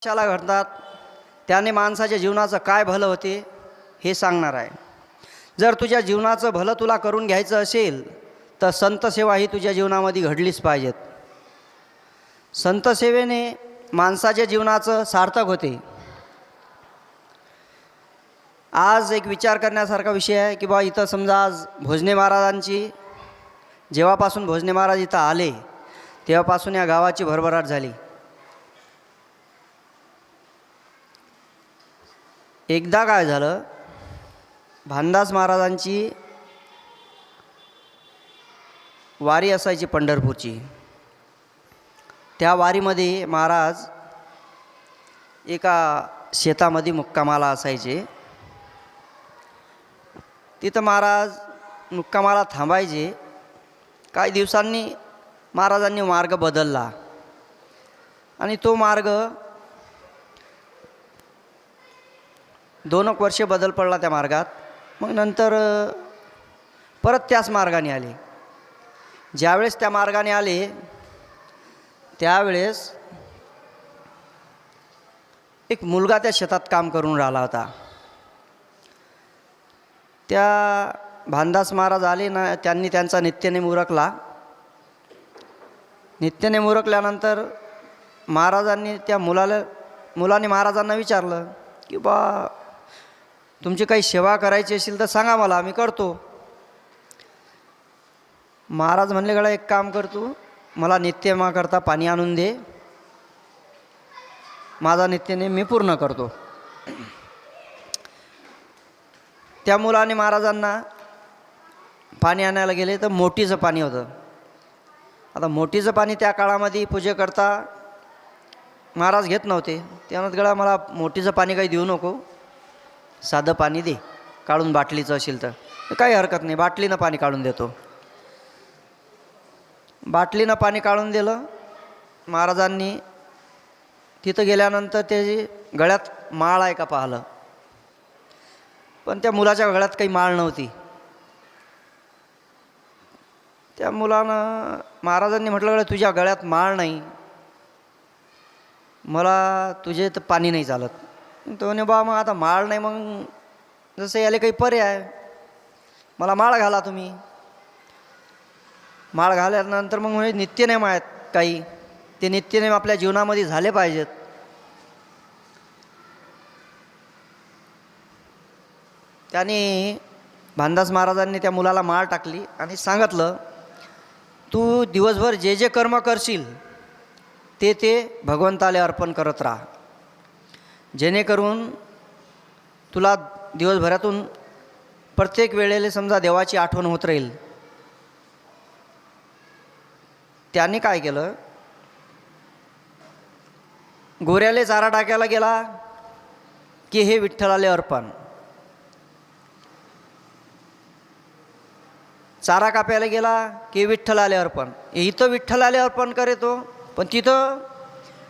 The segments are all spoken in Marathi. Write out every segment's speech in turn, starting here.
कशाला घडतात, त्याने माणसाच्या जीवनाचं काय भलं होते हे सांगणार आहे. जर तुझ्या जीवनाचं भलं तुला करून घ्यायचं असेल तर संत सेवा ही तुझ्या जीवनामध्ये घडलीच पाहिजेत. संत सेवेने माणसाच्या जीवनाचं सार्थक होते. आज एक विचार करण्यासारखा विषय आहे की बा इथं समजा आज भोजने महाराजांची जेव्हापासून भोजने महाराज इथं आले तेव्हापासून या गावाची भरभराट झाली. एकदा काय झालं, भानदास महाराजांची वारी असायची पंढरपूरची. त्या वारीमध्ये महाराज एका शेतामध्ये मुक्कामाला असायचे. तिथं महाराज मुक्कामाला थांबायचे. काही दिवसांनी महाराजांनी मार्ग बदलला आणि तो मार्ग 2 वर्ष बदल पडला त्या मार्गात. मग नंतर परत त्याच मार्गाने आले. ज्यावेळेस त्या मार्गाने आले त्यावेळेस एक मुलगा त्या शेतात काम करून राहिला होता. त्या भानदास महाराज आले ना, त्यांनी त्यांचा नित्यनेम उरकला. नित्यनेम उरकल्यानंतर महाराजांनी त्या मुलाने महाराजांना विचारलं की बा तुमची काही सेवा करायची असेल तर सांगा मला, मी करतो. महाराज म्हणले गड्या एक काम कर, तू मला नित्यनेमाकरता पाणी आणून दे, माझा नित्यनेम मी पूर्ण करतो. त्या मुलाने महाराजांना पाणी आणायला गेले तर मोठीचं पाणी होतं. आता मोठीचं पाणी त्या काळामध्ये पूजेकरता महाराज घेत नव्हते. त्यानंतर गळा मला मोठीचं पाणी काही देऊ नको, साधं पाणी दे, काढून बाटलीचं असेल तर. काही हरकत नाही, बाटलीनं पाणी काढून देतो. बाटलीनं पाणी काढून दिलं. महाराजांनी तिथं गेल्यानंतर त्याची गळ्यात माळ आहे का पाहिलं, पण त्या मुलाच्या गळ्यात काही माळ नव्हती. त्या मुलानं महाराजांनी म्हटलं गड्या तुझ्या गळ्यात माळ नाही, मला तुझे तर पाणी नाही चालत. तो म्हणे बा मग आता माळ नाही, मग जसं याले काही पर्याय, मला माळ घाला तुम्ही. माळ घाल्यानंतर मग म्हणजे नित्यनेम आहेत काही, ते नित्यनेम आपल्या जीवनामध्ये झाले पाहिजेत. त्याने भानदास महाराजांनी त्या मुलाला माळ टाकली आणि सांगितलं तू दिवसभर जे जे कर्म करशील ते ते भगवंताला अर्पण करत राहा, जेणेकरून तुला दिवसभरातून प्रत्येक वेळेला समजा देवाची आठवण होत राहील. त्याने काय केलं, गोऱ्याले चारा टाकायला गेला की हे विठ्ठलाले अर्पण, चारा कापायला गेला की विठ्ठलाले अर्पण. इथं विठ्ठलाले अर्पण करे तो, पण तिथं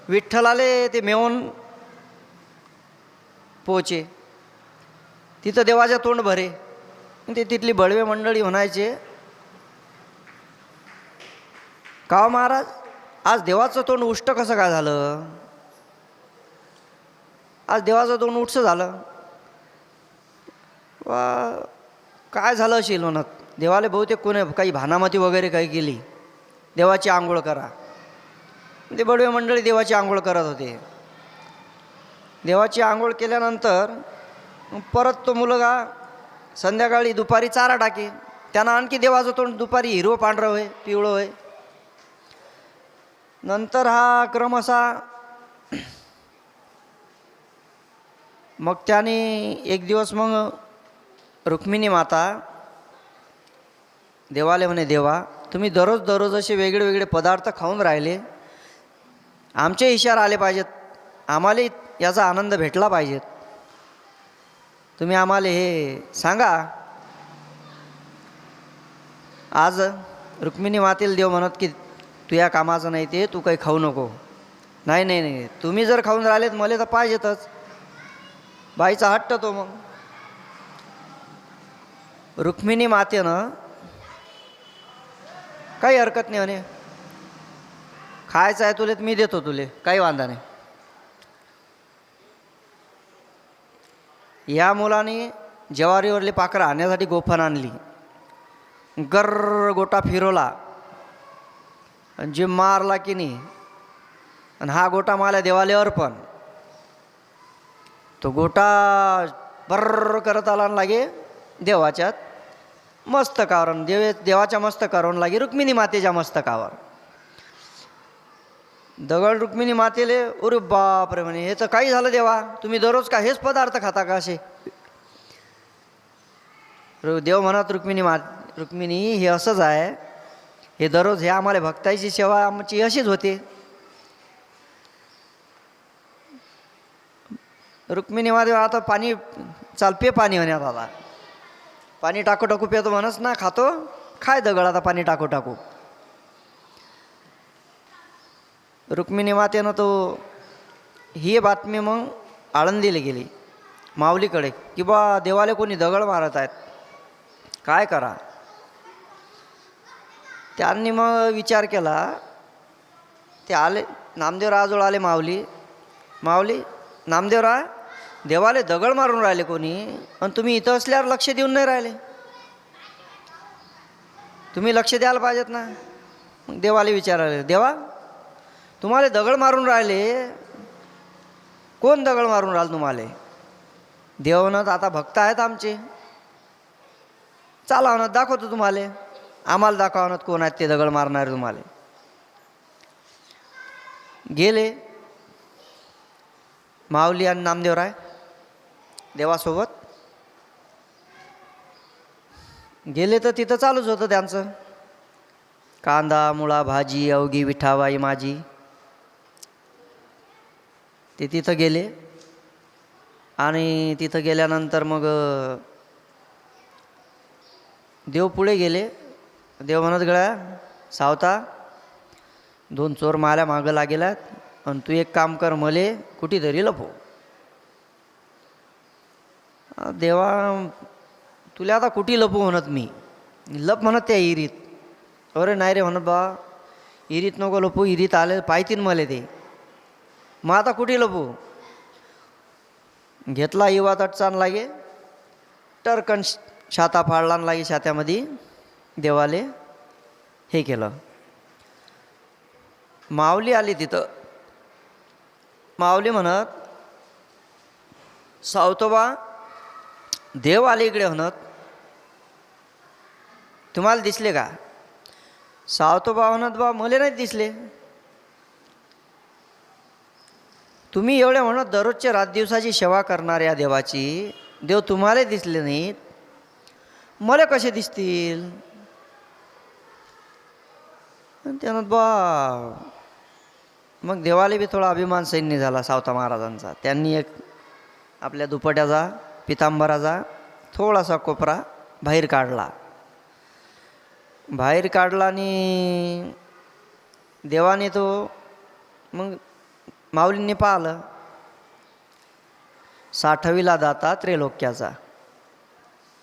विठ्ठलाले ते मेवून पोचे, तिथं देवाच्या तोंड भरे. ते तिथली बळवे मंडळी म्हणायचे का महाराज आज देवाचं तोंड उष्ट कसं काय झालं, आज देवाचं तोंड उठचं झालं. वा काय झालं असेल म्हणत, देवाला बहुतेक कोणी काही भानामती वगैरे काही केली, देवाची आंघोळ करा. ते बडवे मंडळी देवाची आंघोळ करत होते. देवाची आंघोळ केल्यानंतर परत तो मुलगा संध्याकाळी दुपारी चारा टाके. त्यानं आणखी देवाचं तोंड दुपारी हिरवं पांढरं होय, पिवळं होय. नंतर हा क्रम असा, मग त्याने एक दिवस मग रुक्मिणी माता देवाले म्हणे देवा तुम्ही दररोज असे वेगळे वेगळे पदार्थ खाऊन राहिले, आमचे इशारा आले पाहिजेत, आम्हाला याचा आनंद भेटला पाहिजेत, तुम्ही आम्हाला हे सांगा. आज रुक्मिणी मातेला देव म्हणत की तू या कामाचं नाही, ते तू काही खाऊ नको. नाही नाही नाही, तुम्ही जर खाऊन राहिलेत मला तर पाहिजेतच. बाईचा हट्ट तो. मग रुक्मिणी मातेनं काही हरकत नाही म्हणे, खायचं आहे तुले मी देतो, तुले काही वांधा नाही. या मुलाने ज्वारीवरली पाखरं आणण्यासाठी गोफण आणली, गर्र गोटा फिरवला आणि जे मारला की नाही, आणि हा गोटा मला देवाले अर्पण. तो गोटा बर्र करत आला आणि लागे देवाच्यात मस्तकावर, देवाच्या मस्तकावर लागे रुक्मिणी मातेच्या मस्तकावर. दगड रुक्मिणी मातेले, अरे बाप रे म्हणे, हे तर काही झालं देवा, तुम्ही दररोज का हेच पदार्थ खाता का असे? देव म्हणत रुक्मिणी हे असंच आहे, हे दररोज हे आम्हाला भक्ताची सेवा आमची अशीच होते. रुक्मिणी माते आता पाणी चाल पे पाणी म्हणत, आता पाणी टाकू टाकू पेतो म्हणस ना, खातो खाय दगड आता पाणी टाकू टाकू. रुक्मिणी मातेनं तो ही बातमी मग आळंदीला गेली माऊलीकडे, की बा देवाले कोणी दगड मारत आहेत, काय करा. त्यांनी मग विचार केला, ते आले नामदेवराजवळ आले. माऊली नामदेवराय, देवाले दगड मारून राहिले कोणी, आणि तुम्ही इथं असल्यावर लक्ष देऊन नाही राहिले, तुम्ही लक्ष द्यायला पाहिजेत ना. मग देवाला विचारायला, देवा तुम्हाला दगड मारून राहिले, कोण दगड मारून राहिले तुम्हाला? देवनाथ आता भक्त आहेत आमचे, चला म्हणत दाखवतो तुम्हाला, आम्हाला दाखवणार कोण आहेत ते दगड मारणारे तुम्हाला. गेले माऊली आणि नामदेवराय देवासोबत गेले, तर तिथं चालूच होतं त्यांचं, कांदा मुळा भाजी अवघी विठाबाई माझी. ते तिथं गेले आणि तिथं गेल्यानंतर मग देव पुढे गेले. देव म्हणत, गळ्या सावता, 2 चोर माल्या मागं लागेलात, आणि तू एक काम कर, मले कुठेतरी लपव. देवा तुला आता कुठे लपू म्हणत, मी लप म्हणत त्या इरीत. अरे नाही रे म्हणत, बा इरीत नको लपू, इरीत आले पाहतीन मला ते, मग आता कुठे लपू. घेतला युवा तटचान लागे, टरकन छाता फाडला लागे, छात्यामध्ये देवाले हे केलं. माऊली आली तिथं. माऊली म्हणत, सावतोबा देव आले इकडे म्हणत, तुम्हाला दिसले का? सावतोबा म्हणत, बा मला नाही दिसले. तुम्ही एवढे म्हणत दररोजच्या रात दिवसाची सेवा करणाऱ्या देवाची, देव तुम्हाला दिसले नाहीत, मला कसे दिसतील? त्यानं बा मग देवाला बी थोडा अभिमान सैन्य झाला सावता महाराजांचा. त्यांनी एक आपल्या दुपट्याचा पितांबराचा थोडासा कोपरा बाहेर काढला आणि देवाने तो मग माऊलींनी पाहिलं. 60वीला दाता त्रैलोक्याचा,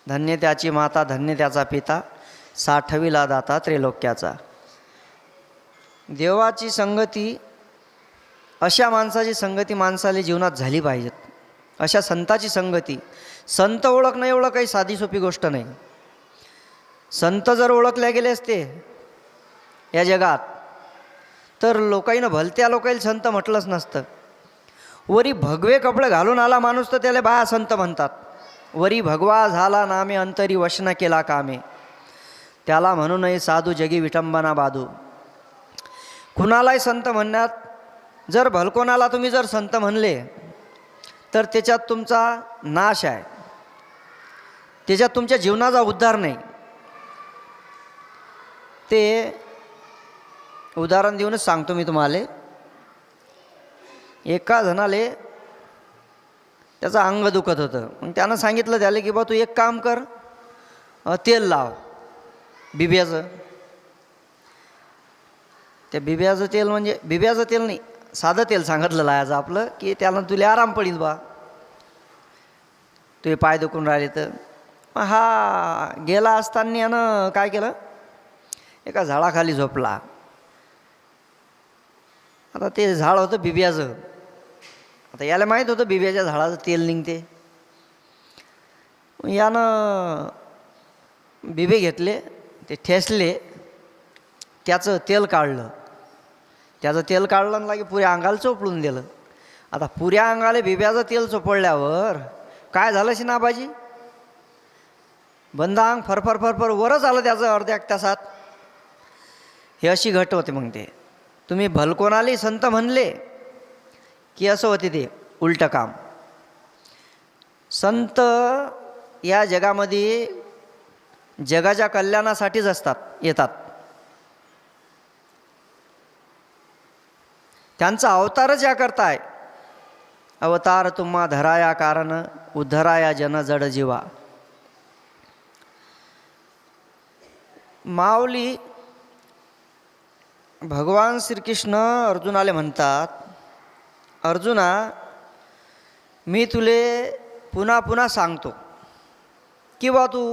धन्य त्याची माता धन्य त्याचा पिता, 60वीला दाता त्रैलोक्याचा. देवाची संगती, अशा माणसाची संगती माणसाला जीवनात झाली पाहिजेत. अशा संताची संगती, संत ओळखणं एवढं काही साधी सोपी गोष्ट नाही. संत जर ओळखले गेले असते या जगात, तर लोकांना भलत्या लोकांना संत म्हटलंच नसतं. वरी भगवे कपडे घालून आला माणूस तर त्याला बाया संत म्हणतात. वरी भगवा झाला नामे अंतरी वचन केला कामे, त्याला म्हणू नये साधू जगी विटंबना बाधू. कुणालाही संत म्हणण्यात, जर भलकोणाला तुम्ही जर संत म्हणले तर त्याच्यात तुमचा नाश आहे, त्याच्यात तुमच्या जीवनाचा उद्धार नाही. ते उदाहरण देऊनच सांगतो मी तुम्हाला. एका जणाले त्याचं अंग दुखत होतं. मग त्यानं सांगितलं त्याला की बा तू एक काम कर, तेल लाव बिब्याचं. त्या बिब्याचं तेल म्हणजे बिब्याचं तेल नाही, साधं तेल सांगितलं लायाचं आपलं, की त्याला तुला आराम पडेल बा, तुझे पाय दुखून राहिले तर. मग हा गेला असताना यानं काय केलं, एका झाडाखाली झोपला. आता ते झाड होतं बिब्याचं. आता याला माहीत होतं बिब्याच्या झाडाचं तेल निघते. यानं बिबे घेतले, ते ठेसले, त्याचं तेल काढलं. त्याचं तेल काढलं आणि लागे पुऱ्या अंगाला चोपडून दिलं. आता पुऱ्या अंगाला बिब्याचं तेल चोपडल्यावर काय झालं शी नाबाजी? बंद अंग फरफर फरफर वरच आलं त्याचं अर्ध्या एक तासात. हे अशी घट होते. मग ते तुम्ही भलकोणाली संत म्हणले की असं होते ते उलटं काम. संत या जगामध्ये जगाच्या कल्याणासाठीच येतात. त्यांचा अवतारच या करताय. अवतार तुम्हा धराया कारण उद्धराया जन जड जीवा. माऊली भगवान श्रीकृष्ण अर्जुनाले म्हणतात, अर्जुना मी तुले पुन्हा पुन्हा सांगतो किंवा तू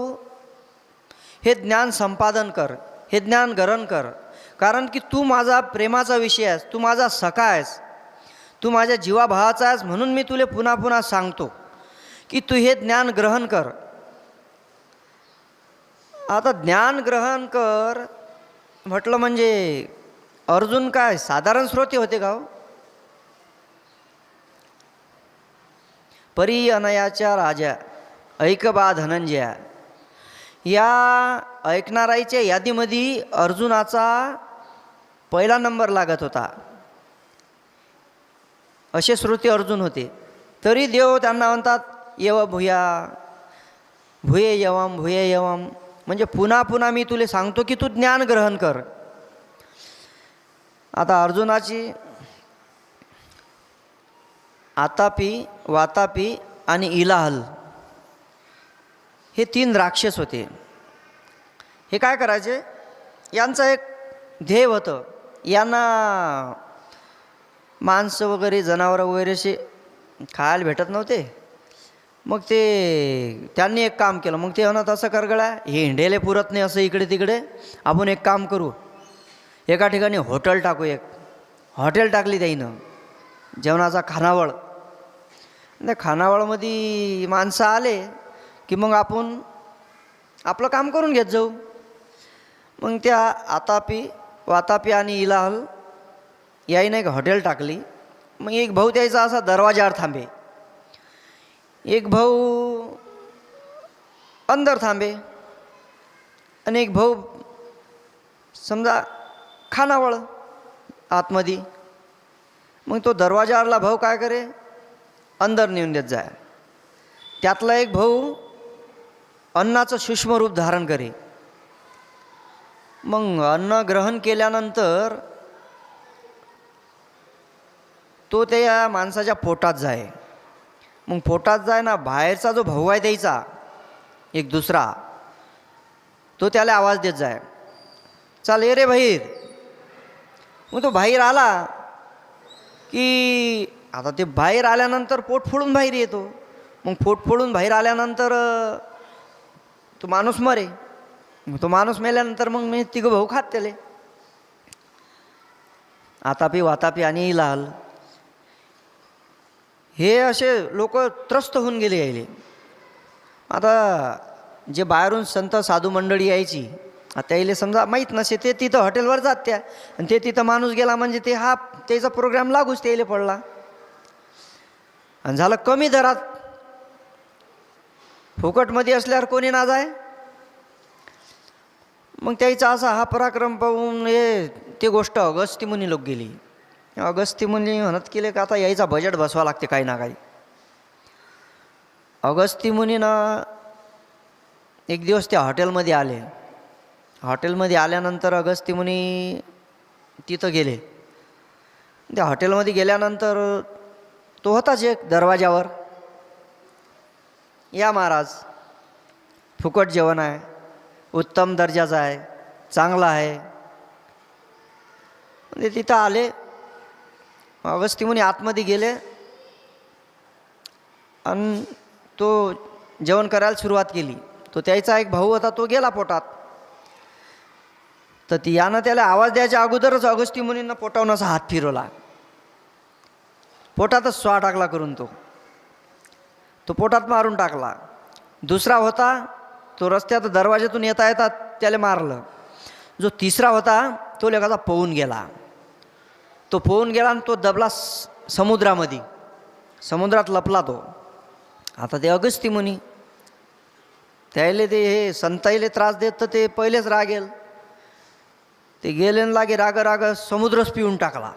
हे ज्ञान संपादन कर, हे ज्ञान ग्रहण कर. कारण की तू माझा प्रेमाचा विषय आहेस, तू माझा सखा आहेस, तू माझ्या जीवाभावाचा आहेस. म्हणून मी तुले पुन्हा पुन्हा सांगतो की तू हे ज्ञान ग्रहण कर. आता ज्ञान ग्रहण कर म्हटलं म्हणजे अर्जुन काय साधारण श्रोते होते का हो? परी अनयाच्या राजा ऐकबा धनंजया या ऐकणाराईच्या यादीमध्ये अर्जुनाचा पहिला नंबर लागत होता. असे श्रोते अर्जुन होते. तरी देव त्यांना म्हणतात येव भूया भूये यवम भूये यवम, म्हणजे पुन्हा पुन्हा मी तुले सांगतो की तू ज्ञान ग्रहण कर. आता अर्जुनाची आतापी वातापी आणि इलाहल हे 3 राक्षस होते. हे काय करायचे? यांचं एक ध्येय होतं. यांना माणसं वगैरे जनावरं वगैरे असे खायला भेटत नव्हते. मग ते त्यांनी एक काम केलं. मग ते म्हणत असं कर गळ्या, हे हिंडेले पुरत नाही असं इकडे तिकडे, आपण एक काम करू, एका ठिकाणी हॉटेल टाकू. एक हॉटेल टाकली त्याईनं, जेवणाचा खानावळ. त्या खानावळमध्ये माणसं आले की मग आपण आपलं काम करून घेत जाऊ. मग त्या आतापी वातापी आणि इलाहल याईनं एक हॉटेल टाकली. मग एक भाऊ त्याचा असा दरवाजावर थांबे, एक भाऊ अंदर थांबे आणि एक भाऊ समजा खानावळ आतमध्ये. मग तो दरवाजावरला भाऊ काय करे, अंदर नेऊन देत जाय. त्यातला एक भाऊ अन्नाचं सूक्ष्म रूप धारण करे. मग अन्न ग्रहण केल्यानंतर तो त्या माणसाच्या पोटात जाय. मग पोटात जाय ना, बाहेरचा जो भाऊ आहे त्याचा एक दुसरा, तो त्याला आवाज देत जाय, चाल ये रे बाहेर. मग तो बाहेर आला की आता ते बाहेर आल्यानंतर पोट फोडून बाहेर येतो. मग पोट फोडून बाहेर आल्यानंतर तो माणूस मरे. मग तो माणूस मेल्यानंतर मग मी 3 भाऊ खात त्याले, आतापी वातापी आणि इलाहल. हे असे लोक त्रस्त होऊन गेले यायले. आता जे बाहेरून संत साधू मंडळी यायची, आता यायले समजा माहीत नसे, ते तिथं हॉटेलवर जात त्या, आणि ते तिथं माणूस गेला म्हणजे ते हा त्याचा प्रोग्राम लागूच त्याला पडला. आणि झालं कमी दरात, फुकटमध्ये असल्यावर कोणी ना जाय. मग त्याचा असा हा पराक्रम पाहून हे ते गोष्ट अगस्ती मुनी लोक गेली. अगस्ती मुनी म्हणत केले का आता यायचा बजेट बसवा लागते काही ना काही. अगस्ती मुनीनं एक दिवस त्या हॉटेलमध्ये आले. हॉटेलमध्ये आल्यानंतर अगस्ती मुनी तिथं गेले. त्या हॉटेलमध्ये गेल्यानंतर तो होताच एक दरवाजावर, या महाराज फुकट जेवण आहे, उत्तम दर्जाचं आहे, चांगलं आहे. म्हणजे तिथं आले. अगस्ती मुनी आतमध्ये गेले आणि तो जेवण करायला सुरुवात केली. तो त्याचा एक भाऊ होता, तो गेला पोटात. तर ती यानं त्याला आवाज द्यायच्या अगोदरच अगस्ती मुनींना पोटावून असा हात फिरवला, पोटातच स्वा टाकला करून तो पोटात मारून टाकला. दुसरा होता तो रस्त्यात दरवाज्यातून येता येतात त्याला मारलं. जो तिसरा होता तो लेखाचा पोहून गेला. तो पोहून गेला आणि तो दबला समुद्रामध्ये, समुद्रात लपला तो. आता ते अगस्ती मुनी त्याले ते हे संताईले त्रास देत तर ते पहिलेच रागेल. ते गेले न लागे राग राग समुद्रच पिऊन टाकला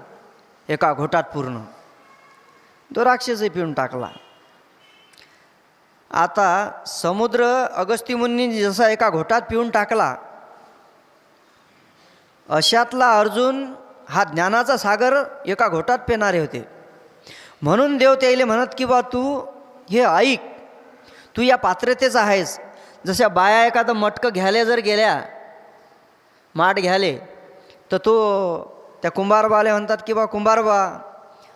एका घोटात पूर्ण. तो राक्षसही पिऊन टाकला. आता समुद्र अगस्ती मुनींनी जसा एका घोटात पिऊन टाकला, अशातला अर्जुन हा ज्ञानाचा सागर एका घोटात पिणारे होते. म्हणून देव त्याला म्हणत की बा तू हे ऐक, तू या पात्रतेचा आहेस. जशा बाया एखादं मटकं घ्यायला जर गेल्या, माठ घ्याले, तर तो त्या कुंभारबाले म्हणतात की बा कुंभारबा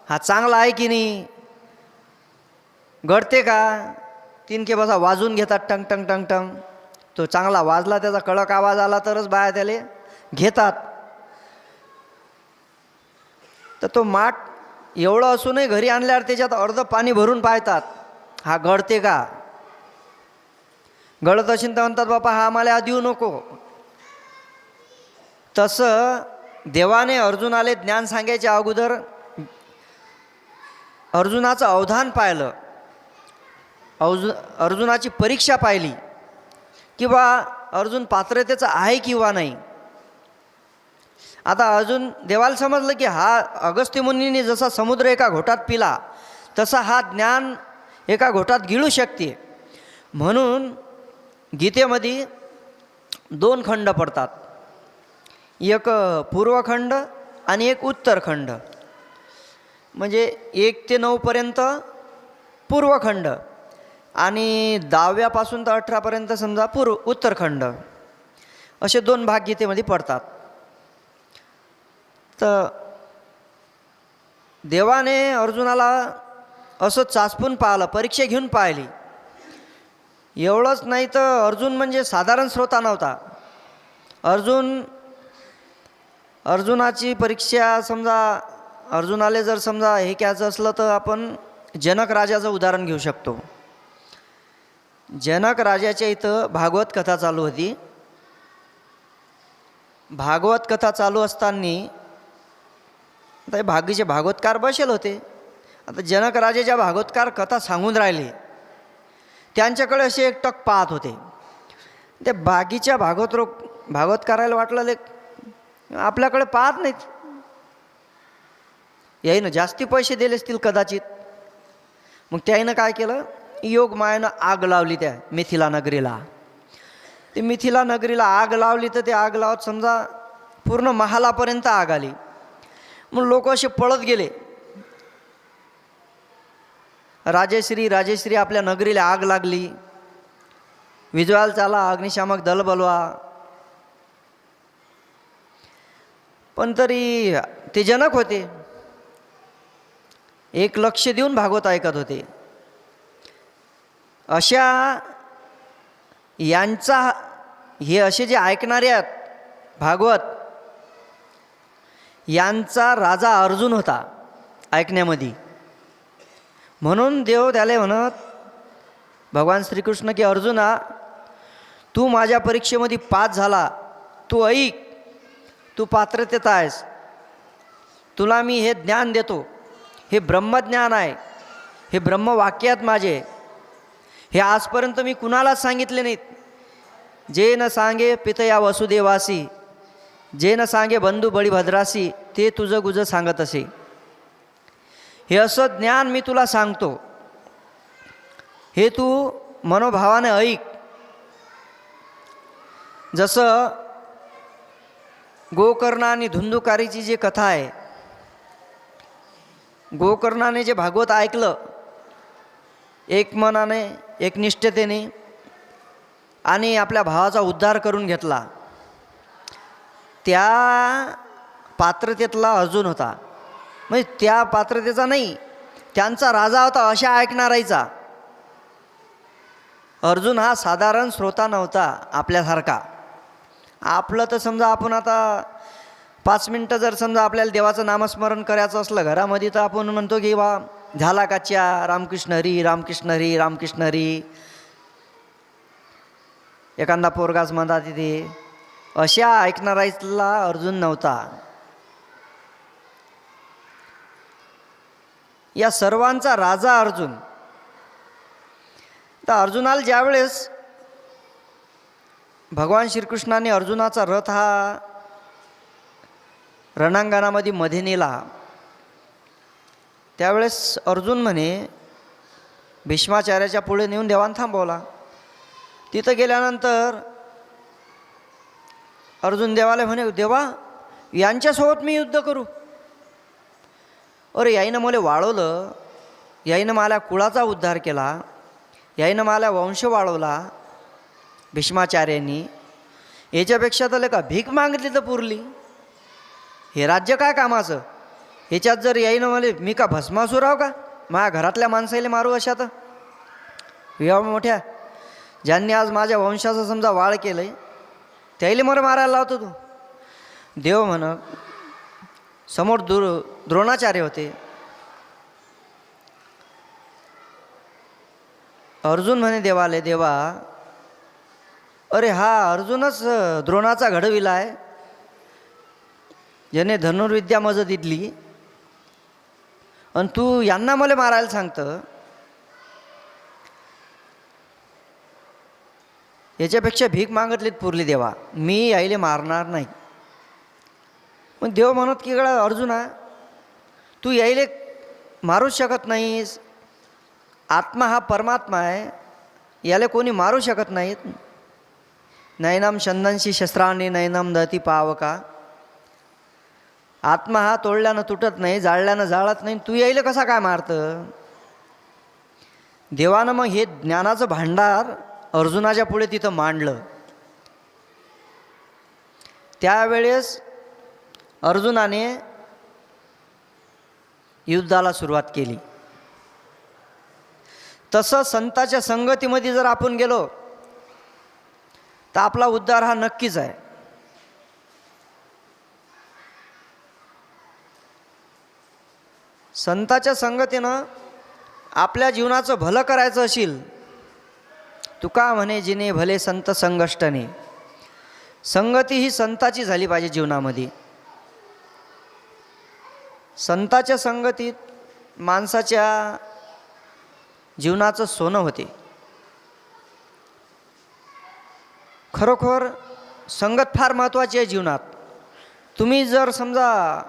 हा चांगला आहे की नाही, गळते का. तिनके बसा वाजून घेतात टंग टंग टंग टंग. तो चांगला वाजला, त्याचा कडक आवाज आला तरच बाया त्याले घेतात. तर तो माठ एवढं असूनही घरी आणल्यावर त्याच्यात अर्ध पाणी भरून पाहतात हा गळते का. गळत असेल तर म्हणतात बापा हा आम्हाला देऊ नको. तसं देवाने अर्जुनाले ज्ञान सांगायच्या अगोदर अर्जुनाचं अवधान पाहिलं, अर्जुनाची परीक्षा पाहिली की बा अर्जुन पात्रतेचा आहे किंवा नाही. आता अर्जुन देवाला समजलं की हा अगस्त्य मुनीने जसा समुद्र एका घोटात पिला तसा हा ज्ञान एका घोटात गिळू शकते. म्हणून गीतेमध्ये 2 खंड पडतात, एक पूर्वखंड आणि एक उत्तरखंड. म्हणजे 1 ते 9 पर्यंत पूर्वखंड आणि 10व्या पासून तर 18 पर्यंत समजा उत्तरखंड. असे 2 भाग गीतेमध्ये पडतात. तर देवाने अर्जुनाला असं चाचपून पाहिलं, परीक्षा घेऊन पाहिली. एवढंच नाही तर अर्जुन म्हणजे साधारण श्रोता नव्हता. अर्जुनाची परीक्षा समजा अर्जुनाले जर समजा हे घ्यायचं असलं तर आपण जनक राजाचं उदाहरण घेऊ शकतो. जनक राजाच्या इथं भागवत कथा चालू होती. भागवत कथा चालू असताना आता भागीचे भागवतकार बसेल होते. आता जनक राजाच्या भागवतकार कथा सांगून राहिले, त्यांच्याकडे असे एकटक पाहत होते. ते बागीच्या भागवतकाराला वाटलं आपल्याकडे पाहत नाहीत, याईनं जास्ती पैसे दिले असतील कदाचित. मग त्याईनं काय केलं, योग मायानं आग लावली त्या मिथिला नगरीला. ते मिथिला नगरीला आग लावली तर ते आग लावत समजा पूर्ण महालापर्यंत आग आली. मग लोक असे पळत गेले, राजेश्री राजेश्री आपल्या नगरीला आग लागली, विजवाल चाला, अग्निशामक दल बोलवा. पण तरी ते जनक होते, 1 लक्ष देऊन भागवत ऐकत होते. अशा यांचा हे असे जे ऐकणारे आहेत भागवत, यांचा राजा अर्जुन होता ऐकण्यामध्ये. म्हणून देव त्याला म्हणत भगवान श्रीकृष्ण की अर्जुना तू माझ्या परीक्षेमध्ये पास झाला, तू ऐक, तू पात्रतेत आहेस, तुला मी हे ज्ञान देतो. हे ब्रह्मज्ञान आहे, हे ब्रह्मवाक्यात माझे, हे आजपर्यंत मी कुणालाच सांगितले नाहीत. जे न सांगे पितया वसुदेवासी, जे न सांगे बंधू बळीभद्रासी, ते तुझं गुज सांगत असे. हे असं ज्ञान मी तुला सांगतो, हे तू मनोभावाने ऐक. जसं गोकर्ण आणि धुंदुकारीची जी कथा आहे, गोकर्णाने जे भागवत ऐकलं एक मनाने एक निष्ठतेने आणि आपल्या भावाचा उद्धार करून घेतला, त्या पात्रतेतला अर्जुन होता. म्हणजे त्या पात्रतेचा नाही, त्यांचा राजा होता अशा ऐकणारायचा. अर्जुन हा साधारण श्रोता नव्हता आपल्यासारखा. आपलं तर समजा आपण आता 5 मिनटं जर समजा आपल्याला देवाचं नामस्मरण करायचं असलं घरामध्ये, तर आपण म्हणतो की बा झाला काच्या रामकृष्ण हरी रामकृष्ण हरी रामकृष्ण हरी. एखादा पोरगाच म्हणतात तिथे, अशा ऐकणाराला अर्जुन नव्हता. या सर्वांचा राजा अर्जुन. तर अर्जुनाला ज्यावेळेस भगवान श्रीकृष्णाने अर्जुनाचा रथ हा रणांगणामध्ये मध्ये नेला, त्यावेळेस अर्जुन म्हणे भीष्माचार्याच्या पुढे नेऊन देवानं थांबवला. तिथं गेल्यानंतर अर्जुन देवाला म्हणे, देवा यांच्यासोबत मी युद्ध करू? अरे याईनं मला वाढवलं, याईनं मला कुळाचा उद्धार केला, याईनं मला वंश वाढवला भीष्माचार्यांनी, याच्यापेक्षा तर का भीक मागितली तर पुरली. हे राज्य काय कामाचं? ह्याच्यात जर याईनं मला मी का भस्मासूर आहो का? माझ्या घरातल्या माणसाला मारू अशा तर एवढ्या मोठ्या ज्यांनी आज माझ्या वंशाचं समजा वाळ केलं आहे त्याला मला मारायला लावतो तू? देव म्हण समोर द्रोणाचार्य होते. अर्जुन म्हणे देवाले, देवा अरे हा अर्जुनच द्रोणाचा घडविला आहे, ज्याने धनुर्विद्या मज दिली, आणि तू यांना मला मारायला सांगतं? याच्यापेक्षा भीक मागितलीत पुरली देवा, मी यायले मारणार नाही. पण देव म्हणत की गळा अर्जुना, तू यायले मारूच शकत नाहीस. आत्मा हा परमात्मा आहे, याला कोणी मारू शकत नाहीत. नैनम शंदनशी शस्त्रांनी नैनम दती पावका. आत्मा हा तोडल्यानं तुटत नाही, जाळल्यानं जाळत नाही. तू यायला कसा काय मारतं? देवानं मग हे ज्ञानाचं भांडार अर्जुनाच्या पुढे तिथं मांडलं. त्यावेळेस अर्जुनाने युद्धाला सुरुवात केली. तसं संताच्या संगतीमध्ये जर आपण गेलो तर आपला उद्धार हा नक्कीच आहे. संताच्या संगतीनं आपल्या जीवनाचं भलं करायचं असेल, तुका म्हणे जिने भले संत संगष्टने. संगती ही संताची झाली पाहिजे जीवनामध्ये. संताच्या संगतीत माणसाच्या जीवनाचं सोनं होते. खरोखर संगत फार महत्त्वाची आहे जीवनात. तुम्ही जर समजा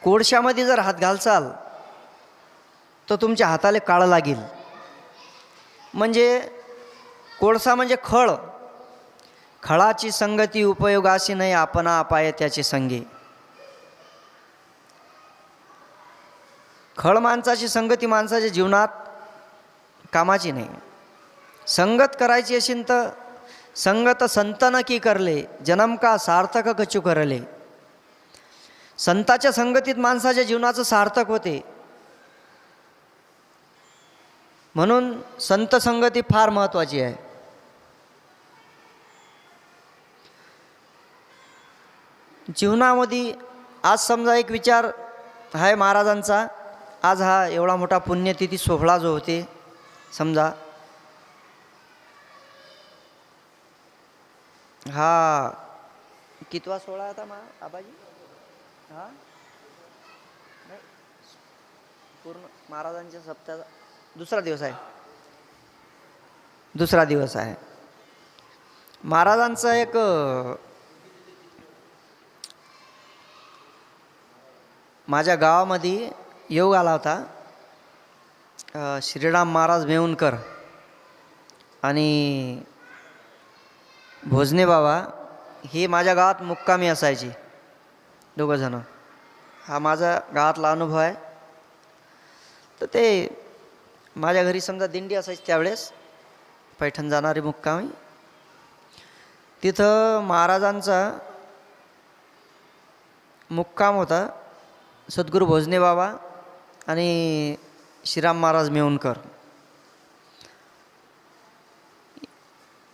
कोळशामध्ये जर हात घालसाल तर तुमच्या हाताला काळं लागेल. म्हणजे कोळसा म्हणजे खळ. खळाची संगती उपयोगाशी नाही, आपणा अपाय त्याचे संगे. खळ माणसाची संगती माणसाच्या जीवनात कामाची नाही. संगत करायची असेल तर संगत संतन की करले, जन्म का सार्थक कचू करले. संताच्या संगतीत माणसाच्या जीवनाचं सार्थक होते. म्हणून संत संगती फार महत्त्वाची आहे. जीवनामध्ये आज समजा एक विचार आहे महाराजांचा. आज हा एवढा मोठा पुण्यतिथी सोहळा जो होते, समजा हा कितवा सोहळा होता आबाजी? हा नाही, पूर्ण महाराजांच्या सप्ताहाचा दुसरा दिवस आहे. दुसरा दिवस आहे. महाराजांचा एक माझ्या गावामध्ये योग आला होता. श्रीराम महाराज मेहुणकर आणि भोजने बाबा हे माझ्या गावात मुक्कामी असायचे दोघंजणं. हा माझा गावातला अनुभव आहे. तर ते माझ्या घरी समजा दिंडी असायची त्यावेळेस, पैठण जाणारी मुक्कामी. तिथं महाराजांचा मुक्काम होता. सद्गुरू भोजने बाबा आणि श्रीराम महाराज मेहुणकर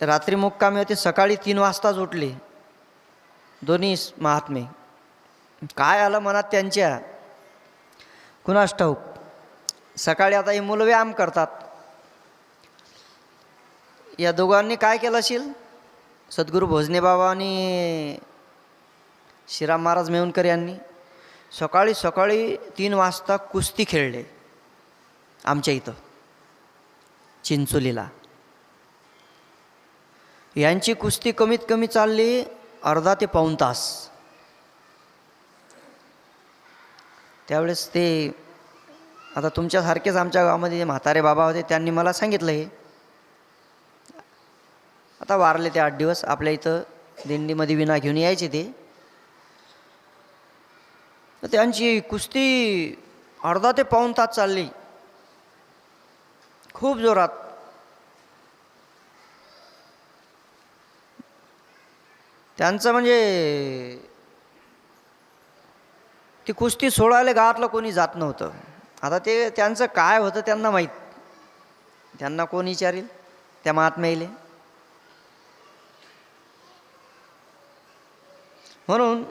रात्री मुक्कामी होते. सकाळी 3 वाजताच उठले दोन्ही महात्मे. काय आलं मनात त्यांच्या कुणास ठाऊक. सकाळी आता ही मुलं व्यायाम करतात. या दोघांनी काय केलं असेल, सद्गुरू भोजने बाबा आणि श्रीराम महाराज मेहुणकर यांनी सकाळी सकाळी 3 वाजता कुस्ती खेळले आमच्या इथं चिंचोलीला. यांची कुस्ती कमीत कमी चालली अर्धा ते पाऊण तास. त्यावेळेस ते आता तुमच्यासारखेच आमच्या गावामध्ये म्हातारे बाबा होते, त्यांनी मला सांगितलं हे. आता वारले ते 8 दिवस. आपल्या इथं दिंडीमध्ये विना घेऊन यायचे ते. तर त्यांची कुस्ती अर्धा ते पाऊण तास चालली खूप जोरात. त्यांचं म्हणजे ती कुस्ती सोडायला गावातलं कोणी जात नव्हतं. आता ते त्यांचं काय होतं त्यांना माहीत, त्यांना कोण विचारेल त्या महात्म्याले. म्हणून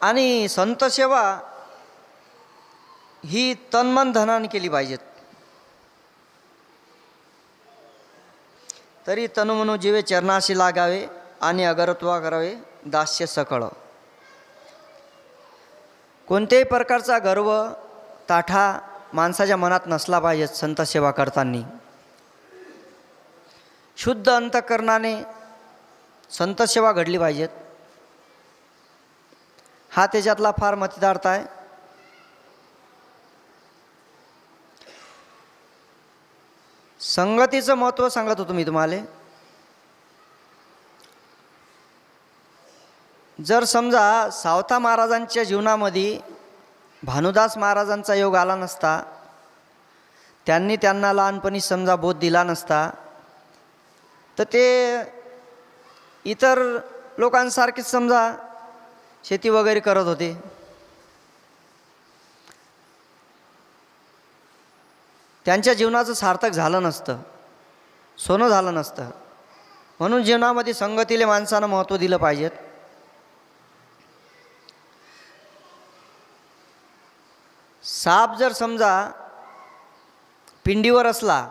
आणि संत सेवा ही तन्मन धनाने केली पाहिजेत. तरी तनुमनु जीवे चरणाशी लागावे आणि अगरत्वा करावे दास्य सकळ. कोणत्याही प्रकारचा गर्व ताठा माणसाच्या मनात नसला पाहिजे. संत सेवा करताना शुद्ध अंतःकरणाने संत सेवा घडली पाहिजेत. हा त्याच्यातला फार मतितार्थ आहे. संगतीचं महत्त्व सांगत होतो मी तुम्हाला. जर समजा सावता महाराजांच्या जीवनामध्ये भानुदास महाराजांचा योग आला नसता, त्यांनी त्यांना लहानपणी समजा बोध दिला नसता, तर ते इतर लोकांसारखेच समजा शेती वगैरे करत होते. त्यांच्या जीवनाचं सार्थक झालं नसतं, सोनं झालं नसतं. म्हणून जीवनामध्ये संगतीला माणसानं महत्त्व दिलं पाहिजेत. साप जर समजा पिंडीवर असला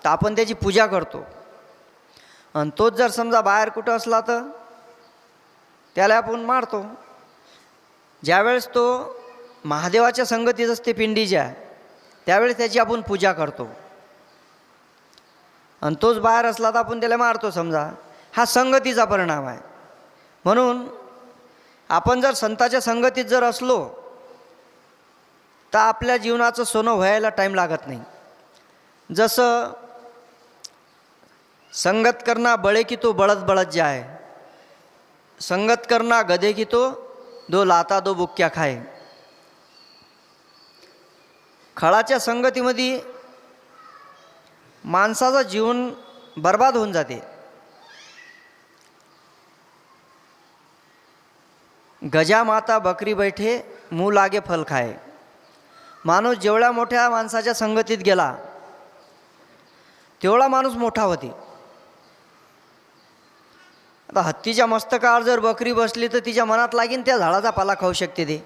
तर आपण त्याची पूजा करतो, आणि तोच जर समजा बाहेर कुठं असला तर त्याला आपण मारतो. ज्यावेळेस तो महादेवाच्या संगतीत असते पिंडीच्या, त्यावेळेस त्याची आपण पूजा करतो, आणि तोच बाहेर असला तर आपण त्याला मारतो. समजा हा संगतीचा परिणाम आहे. म्हणून आपण जर संताच्या संगतीत जर असलो तर आपल्या जीवनाचं सोनं व्हायला टाईम लागत नाही. जसं संगत करना बळे की तो बळत बळत जाय, संगत करना गधे की तो 2 लाता 2 बुक्क्या खाय. खळाच्या संगतीमध्ये माणसाचं जीवन बर्बाद होऊन जाते. गजा माता बकरी बैठे मुँह लागे फल खाए. माणूस जेवढ्या मोठ्या माणसाच्या संगतीत गेला तेवढा माणूस मोठा होते. आता हत्तीच्या मस्तकावर जर बकरी बसली तर तिच्या मनात लागीन त्या झाडाचा पाला खाऊ शकते ते.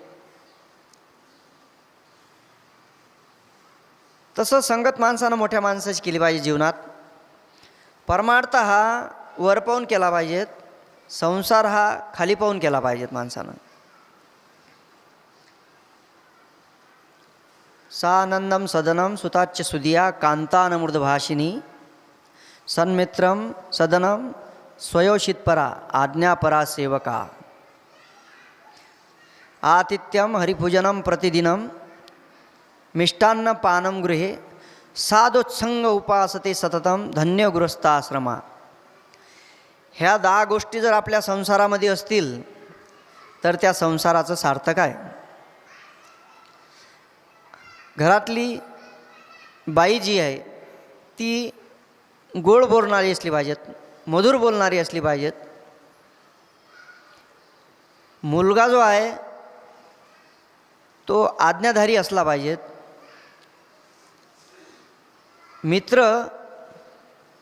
तसं संगत माणसानं मोठ्या माणसाची केली पाहिजे जीवनात. परमार्थ हा वर पाहून केला पाहिजेत, संसार हा खाली पाहून केला पाहिजेत माणसानं. सानंदम सदनम सुताच्य सुदिया कांतानमृदभाषिनी सन्मित्रम सदनम स्वयोषितपरा आज्ञापरा सेवका. आतिथ्यम हरिपूजनम प्रतिदिनम मिष्टान्न पानम गृहे साधोत्संग उपासते सततम धन्य गृहस्थाश्रमा. ह्या 10 गोष्टी जर आपल्या संसारामध्ये असतील तर त्या संसाराचं सार्थक आहे. घरातली बाई जी आहे ती गोड बोलणारी असली पाहिजेत, मधुर बोलणारी असली पाहिजेत. मुलगा जो आहे तो आज्ञाधारी असला पाहिजेत. मित्र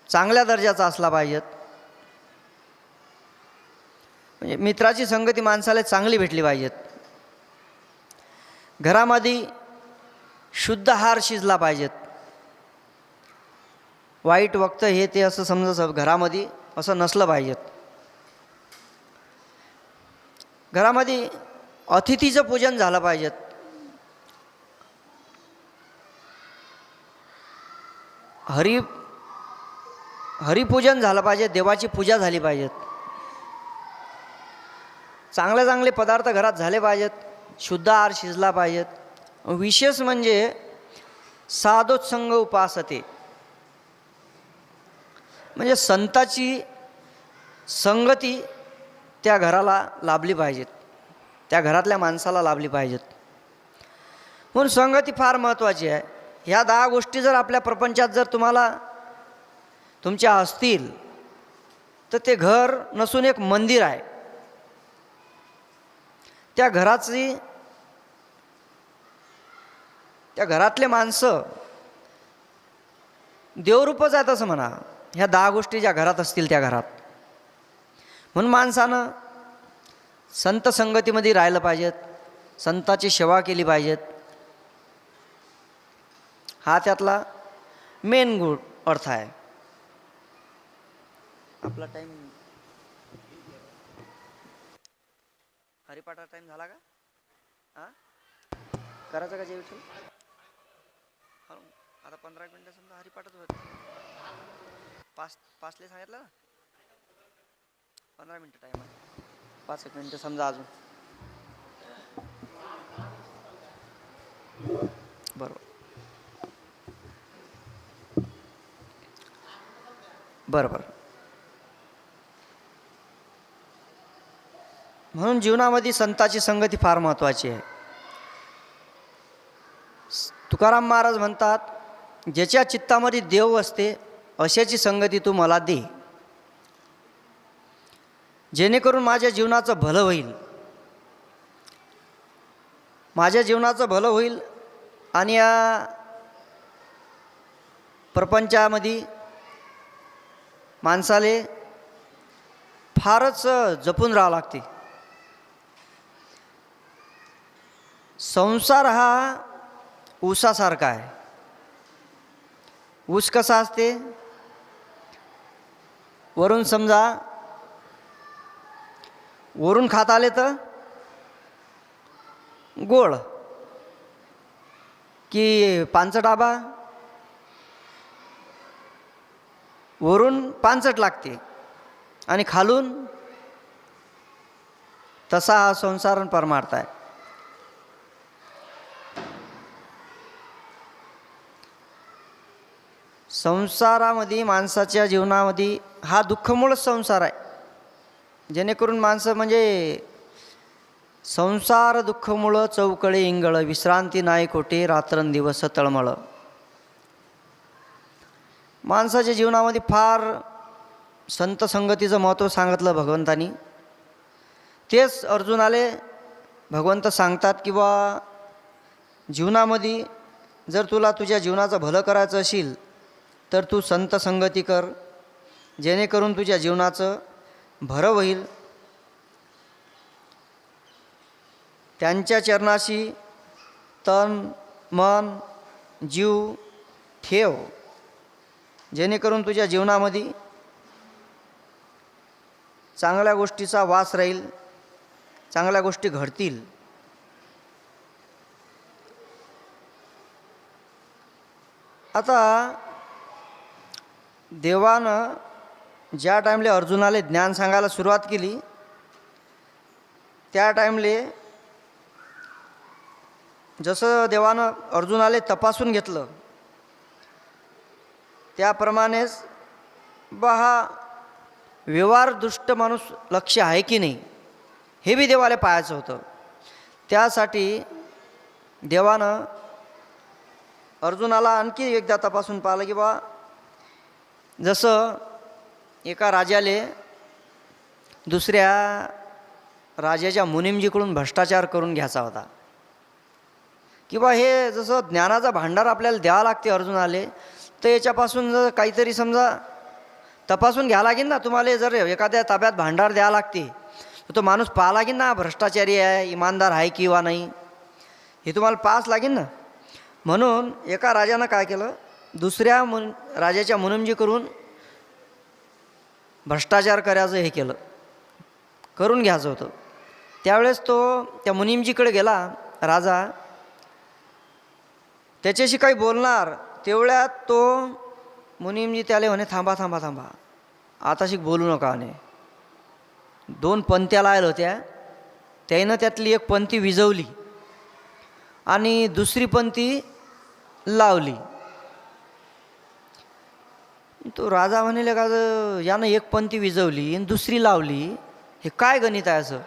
चांगल्या दर्जाचा असला पाहिजेत. म्हणजे मित्राची संगती माणसाला चांगली भेटली पाहिजेत. घरामध्ये शुद्ध आहार शिजला पाहिजेत. वाईट वक्त हे ते असं समजा घरामध्ये असं नसलं पाहिजेत. घरामध्ये अतिथीचं पूजन झालं पाहिजेत. हरिपूजन झालं पाहिजे, देवाची पूजा झाली पाहिजेत. चांगले चांगले पदार्थ घरात झाले पाहिजेत, शुद्ध आहार शिजला पाहिजेत. विशेष म्हणजे साधोत्संग उपासते, म्हणजे संताची संगती त्या घराला लाभली पाहिजेत, त्या घरातल्या माणसाला लाभली पाहिजेत. म्हणून संगती फार महत्त्वाची आहे. ह्या 10 गोष्टी जर आपल्या प्रपंचात जर तुम्हाला तुमच्या असतील तर ते घर नसून एक मंदिर आहे. त्या घरातले माणसं देवरूपच आहेत असं म्हणा, ह्या 10 गोष्टी ज्या घरात असतील त्या घरात. म्हणून माणसानं संत संगतीमध्ये राहिलं पाहिजेत, संताची सेवा केली पाहिजेत. हा त्यातला मेन गुण अर्थ आहे. आपला टाईम हरिपाठा टाईम झाला का? हां, करायचं का जे विठ्ठल? आता 15 मिनटं समजा हरिपाठच होत. 5ले सांगितलं ना, 15 मिनटं टाईम आहे. 5 मिनटं समजा अजून. बरोबर बरोबर. म्हणून जीवनामध्ये संताची संगती फार महत्त्वाची आहे. तुकाराम महाराज म्हणतात, ज्याच्या चित्तामध्ये देव असते अशाची संगती तू मला दे, जेणेकरून माझ्या जीवनाचं भलं होईल, माझ्या जीवनाचं भलं होईल आणि या प्रपंचामध्ये माणसाले फारच जपून राहावं लागते. संसार हा ऊसासारखा आहे. ऊस कसा असते? वरून समजा वरून खात आले तर गोड की पांचट आबा, वरून पांचट लागते आणि खालून तसा हा संसार परमार्थ आहे. संसारामध्ये माणसाच्या जीवनामध्ये हा दुःखमूळच संसार आहे. जेणेकरून माणसं म्हणजे संसार दुःखमुळं चौकळे इंगळ, विश्रांती नाही कोठे रात्रंदिवस तळमळ. माणसाच्या जीवनामध्ये फार संत संगतीचं महत्त्व सांगितलं भगवंतानी. तेच अर्जुनाले भगवंत सांगतात की बा जीवनामध्ये जर तुला तुझ्या जीवनाचं भलं करायचं असेल तर तू संत संगती कर, जेणेकरून तुझ्या जीवनाचं भरं होईल. त्यांच्या चरणाशी तन मन जीव ठेव, जेणेकरून तुझ्या जीवनामध्ये चांगल्या गोष्टीचा वास राहील, चांगल्या गोष्टी घडतील. आता देवानं ज्या टाईमले अर्जुनाले ज्ञान सांगायला सुरुवात केली त्या टाईमले जसं देवानं अर्जुनाले तपासून घेतलं त्याप्रमाणेच हा व्यवहार दुष्ट माणूस लक्ष आहे की नाही हे बी देवाला पाहायचं होतं. त्यासाठी देवानं अर्जुनाला आणखी एकदा तपासून पाहिलं की जसं एका राजाले दुसऱ्या राजाच्या मुनीमजीकडून भ्रष्टाचार करून घ्यायचा होता, किंवा हे जसं ज्ञानाचा भांडार आपल्याला द्यावा लागते अर्जुनाले, तर याच्यापासून जर काहीतरी समजा तपासून घ्यावं लागेल ना. तुम्हाला जर एखाद्या ताब्यात भांडार द्यावं लागते तर तो माणूस पाहा लागेल ना, भ्रष्टाचारी आहे इमानदार आहे किंवा नाही, हे तुम्हाला पाहाच लागेल ना. म्हणून एका राजानं काय केलं, दुसऱ्या राजाच्या मुनीमजी करून भ्रष्टाचार करायचं हे केलं, करून घ्यायचं होतं. त्यावेळेस तो त्या मुनीमजीकडे गेला राजा, त्याच्याशी काही बोलणार, तेवढ्यात तो मुनीमजी त्याला म्हणे थांबा थांबा थांबा, आताशी बोलू नका म्हणे. 2 पंत्या लायला होत्या, त्यानं त्यातली एक पंथी विझवली आणि दुसरी पंथी लावली. तो राजा म्हणाले का यानं एक पंथी विझवली आणि दुसरी लावली, हे काय गणित आहे असं.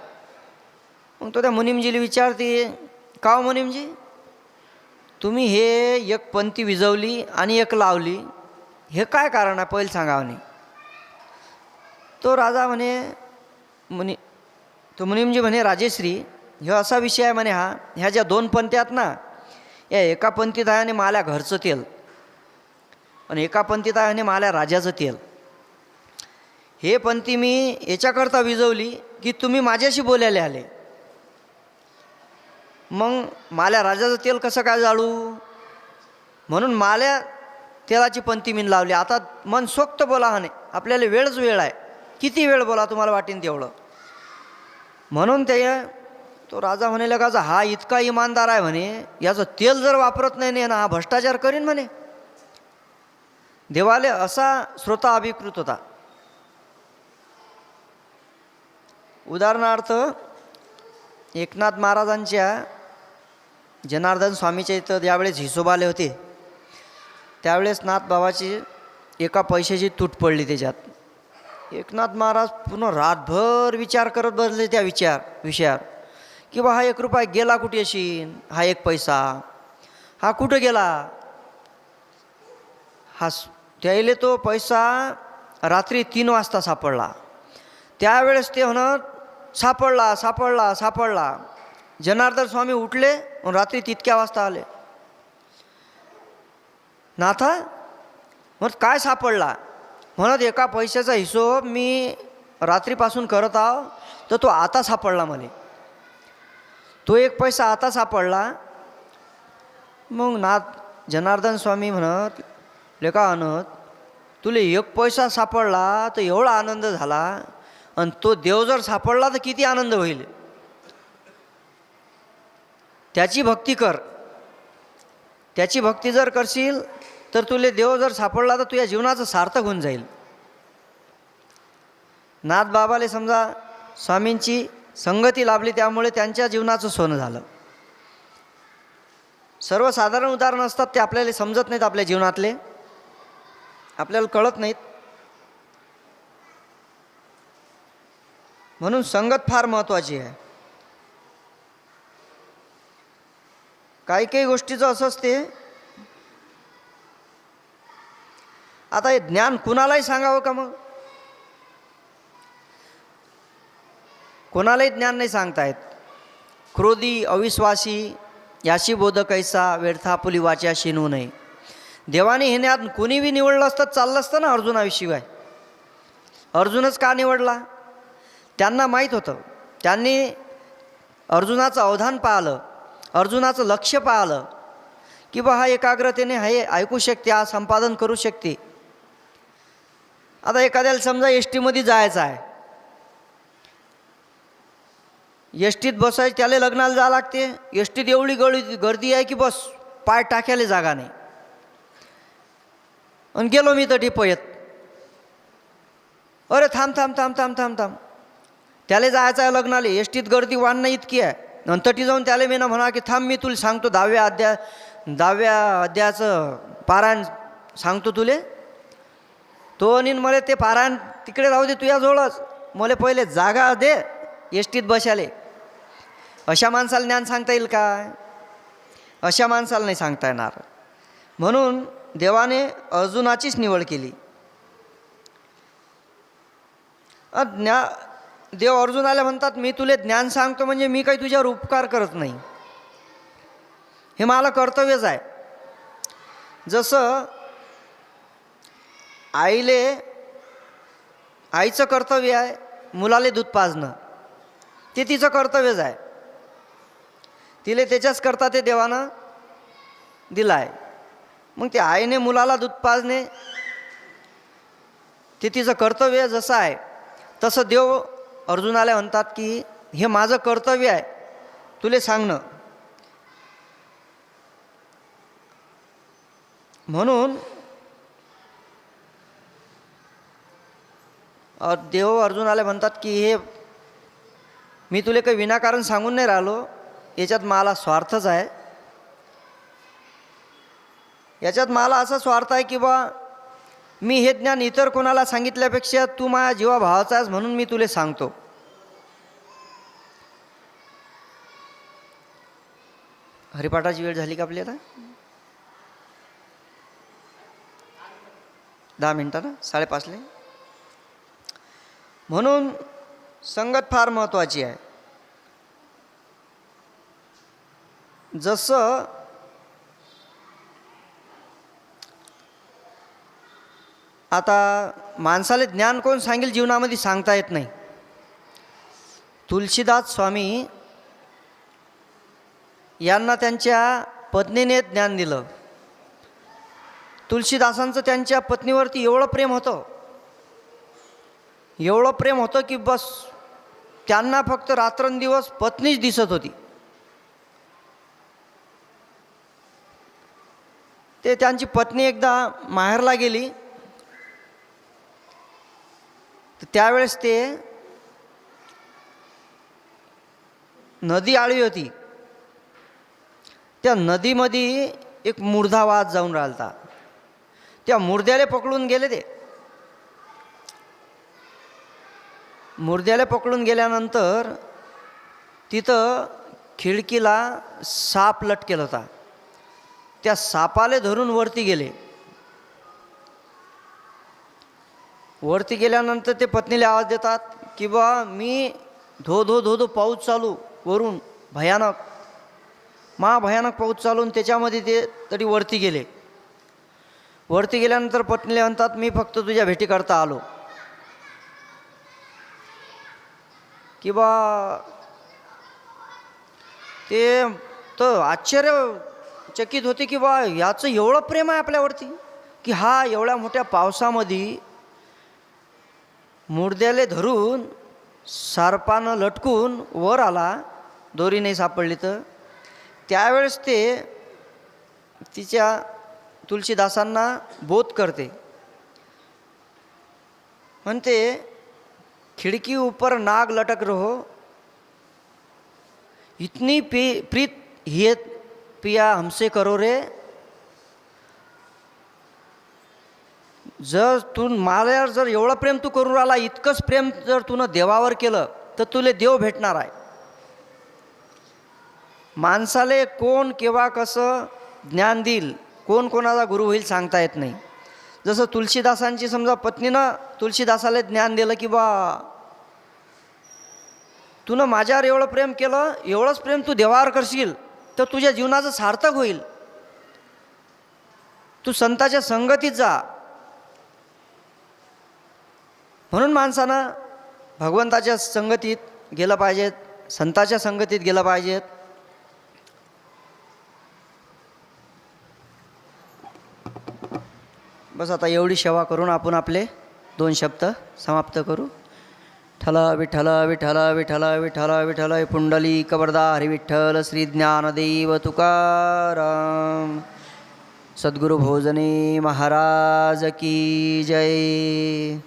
मग तो त्या मुनीमजीला विचारते, का हो मुनीमजी, तुम्ही हे एक पंथी विझवली आणि एक लावली, हे काय कारण आहे पहिले सांगा म्हणे. तो राजा म्हणे तो मुनीमजी म्हणे, राजेश्री ह्यो असा विषय आहे म्हणे, ह्या ज्या 2 पंथ्या आहेत ना, या एका पंथीत आहे आणि माल्या घरचं तेल, आणि एका पंथीत आहे आणि माल्या राजाचं तेल. हे पंथी मी याच्याकरता विझवली की तुम्ही माझ्याशी बोलायला आले, मग माल्या राजाचं तेल कसं काय जाळू, म्हणून माल्या तेलाची पंथी मी लावली. आता मन सोक्त बोला म्हणे, आपल्याला वेळच वेळ आहे, किती वेळ बोला तुम्हाला वाटेन तेवढं. म्हणून तो राजा म्हणाले का हा इतका इमानदार आहे म्हणे, याचं तेल जर वापरत नाही ना, हा भ्रष्टाचार करीन म्हणे. देवाले असा श्रोता अभिकृत होता. उदाहरणार्थ एकनाथ महाराजांच्या जनार्दन स्वामीच्या इथं ज्यावेळेस हिशोब आले होते, त्यावेळेस नाथ बाबाची एका पैशाची तूट पडली. त्याच्यात एकनाथ महाराज पुन्हा रातभर विचार करत बसले त्या विषयावर की बा हा 1 रुपया गेला कुठे अशीन, हा 1 पैसा हा कुठं गेला. त्याला तो पैसा रात्री 3 वाजता सापडला. त्यावेळेस ते म्हणत सापडला सापडला सापडला. जनार्दन स्वामी उठले आणि रात्री तितक्या वाजता आले. नाथा मग काय सापडला, म्हणत एका पैशाचा हिशोब मी रात्रीपासून करत आहो, तर तो आता सापडला मला. तो 1 पैसा आता सापडला. मग नाथ जनार्दन स्वामी म्हणत, लेका आणत तुले 1 पैसा सापडला तर एवढा आनंद झाला, आणि तो देव जर सापडला तर किती आनंद होईल. त्याची भक्ती कर, त्याची भक्ती जर करशील तर तुले देव जर सापडला तर तुझ्या जीवनाचं सार्थक होऊन जाईल. नाथ बाबाले समजा स्वामींची संगती लाभली, त्यामुळे त्यांच्या जीवनाचं सोनं झालं. सर्वसाधारण उदाहरण असतात, ते आपल्याला समजत नाहीत, आपल्या जीवनातले आपल्याला कळत नाहीत. म्हणून संगत फार महत्त्वाची आहे. काही काही गोष्टीचं असं असते, आता हे ज्ञान कुणालाही सांगावं का, मग कोणालाही ज्ञान नाही सांगता येत. क्रोधी अविश्वासी याशी बोध कैसा, व्यर्था पुली वाचा शिनू नये. देवाने हे ज्ञान कोणी बी निवडलं असतं चाललं असतं ना अर्जुनाशिवाय. अर्जुनच का निवडला, त्यांना माहीत होतं. त्यांनी अर्जुनाचं अवधान पाहिलं, अर्जुनाचं लक्ष पाहिलं की बा हा एकाग्रतेने हे ऐकू शकते, हा संपादन करू शकते. आता एखाद्याला समजा एस टीमध्ये जायचं आहे, एस टीत बसायचं, त्याला लग्नाला जावं लागते. एस टीत एवढी गर्दी आहे की बस पाय टाकायला जागा नाही. आणि गेलो मी तर टिपयत, अरे थांब थांब थांब थांब थांब थांब, त्याला जायचं आहे लग्नाला, एस टीत गर्दी वाढणं इतकी आहे. नंतरटी जाऊन त्याला मी ना म्हणा की थांब मी तुला सांगतो 10व्या अध्यायाचं पारायण सांगतो तुले. तो आणि मला ते पारायण तिकडे राहू दे तुझ्याजवळच, मला पहिले जागा दे एस टीत बसाले. अशा माणसाला ज्ञान सांगता येईल काय, अशा माणसाला नाही सांगता येणार. म्हणून देवाने अर्जुनाचीच निवड केली. देव अर्जुनाला म्हणतात, मी तुले ज्ञान सांगतो म्हणजे मी काही तुझ्यावर उपकार करत नाही, हे मला कर्तव्यच आहे. जसं आईचं कर्तव्य आहे मुलाले दूध पाजणं, ते तिचं कर्तव्यच आहे. तिले त्याच्याच करता ते देवानं दिलं आहे. मग ते आईने मुलाला दूध पाजणे ते तिचं कर्तव्य जसं आहे तसं देव अर्जुनाला म्हणतात की हे माझं कर्तव्य आहे तुले सांगणं. म्हणून देव अर्जुनाला म्हणतात की हे मी तुले काही विनाकारण सांगून नाही राहिलो, याच्यात मला स्वार्थच आहे. याच्यात मला असा स्वार्थ आहे की बा मी हे ज्ञान इतर कोणाला सांगितल्यापेक्षा तू माझ्या जीवाभावाचा आहेस म्हणून मी तुले सांगतो. हरिपाठाची वेळ झाली का आपली आता? 10 मिनिटं ना, 5:30. म्हणून संगत फार महत्त्वाची आहे. जसं आता माणसाला ज्ञान कोण सांगेल जीवनामध्ये सांगता येत नाही. तुलसीदास स्वामी यांना त्यांच्या पत्नीने ज्ञान दिलं. तुलसीदासांचं त्यांच्या पत्नीवरती एवढं प्रेम होतं, एवढं प्रेम होतं की बस त्यांना फक्त रात्रंदिवस पत्नीच दिसत होती. ते त्यांची पत्नी एकदा माहेरला गेली तर त्यावेळेस ते नदी आळी होती, त्या नदीमध्ये एक मुर्दा वाहत जाऊन राहिलता. त्या मुर्द्याला पकडून गेले. ते मुर्द्याला पकडून गेल्यानंतर तिथं खिडकीला साप लटकेला होता. त्या सापाले धरून वरती गेले. वरती गेल्यानंतर ते पत्नीला आवाज देतात की बा मी धो धो धो धो पाऊस चालू वरून भयानक महाभयानक पाऊस चालून त्याच्यामध्ये ते तरी वरती गेले. वरती गेल्यानंतर पत्नीला म्हणतात मी फक्त तुझ्या भेटीकरता आलो. की बा ते तर आश्चर्यचकित होते की बा याचं एवढं प्रेम आहे आपल्यावरती की हा एवढ्या मोठ्या पावसामध्ये मुर्द्याले धरून सारपानं लटकून वर आला, दोरी नाही सापडली तर. त्यावेळेस ते तिच्या तुलसीदासांना बोध करते, म्हणते खिड़की ऊपर नाग लटक रहो, इतनी प्रीत ये पिया हमसे करो रे. जर तू माझ्यावर जर एवढं प्रेम तू करून राहिला, इतकंच प्रेम जर तू देवावर केलं तर तुले देव भेटणार आहे. माणसाले कोण केव्हा कसं ज्ञान देईल, कोण कोणाचा गुरु होईल सांगता येत नाही. जसं तुलसीदासांची समजा पत्नीनं तुलसीदासाला ज्ञान दिलं की बा तूनं माझ्यावर एवढं प्रेम केलं, एवढंच प्रेम तू देवावर करशील तर तुझ्या जीवनाचं सार्थक होईल. तू संताच्या संगतीत जा. म्हणून माणसानं भगवंताच्या संगतीत गेलं पाहिजेत, संताच्या संगतीत गेलं पाहिजेत. बस आता एवढी सेवा करून आपण आपले 2 शब्द समाप्त करू. ठल विठ्ठल विठ्ठल विठ्ठल विठ्ठल विठ्ठल पुंडलिक वरदा हरी विठ्ठल श्री ज्ञानदेव तुकाराम. सद्गुरु भोजने महाराज की जय.